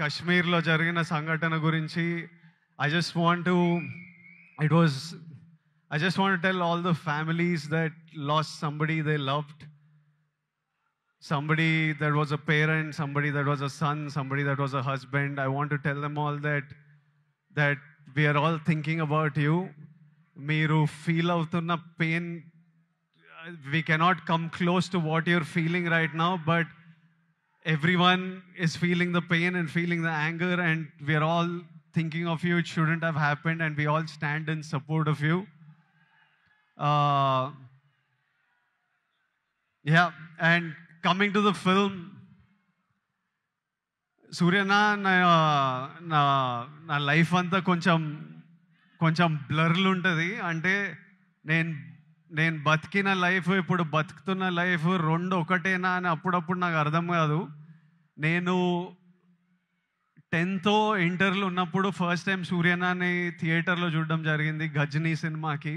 కశ్మీర్లో జరిగిన సంఘటన గురించి I just want to it was I just want to tell all the families that lost somebody they loved, somebody that was a parent, somebody that was a son, somebody that was a husband. I want to tell them all that we are all thinking about you. Meeru feel avutunna pain, we cannot come close to what you're feeling right now, but everyone is feeling the pain and feeling the anger, and we are all thinking of you. It shouldn't have happened, and we all stand in support of you. Yeah, and coming to the film, సూర్యనా నా life అంతా కొంచెం బ్లర్లు ఉంటుంది. అంటే నేను బతికిన life, ఇప్పుడు బతుకుతున్న life రెండు ఒకటేనా అని అప్పుడప్పుడు నాకు అర్థం కాదు. నేను 10th ఇంటర్లో ఉన్నప్పుడు ఫస్ట్ టైం సూర్యనాని థియేటర్లో చూడడం జరిగింది, గజనీ సినిమాకి.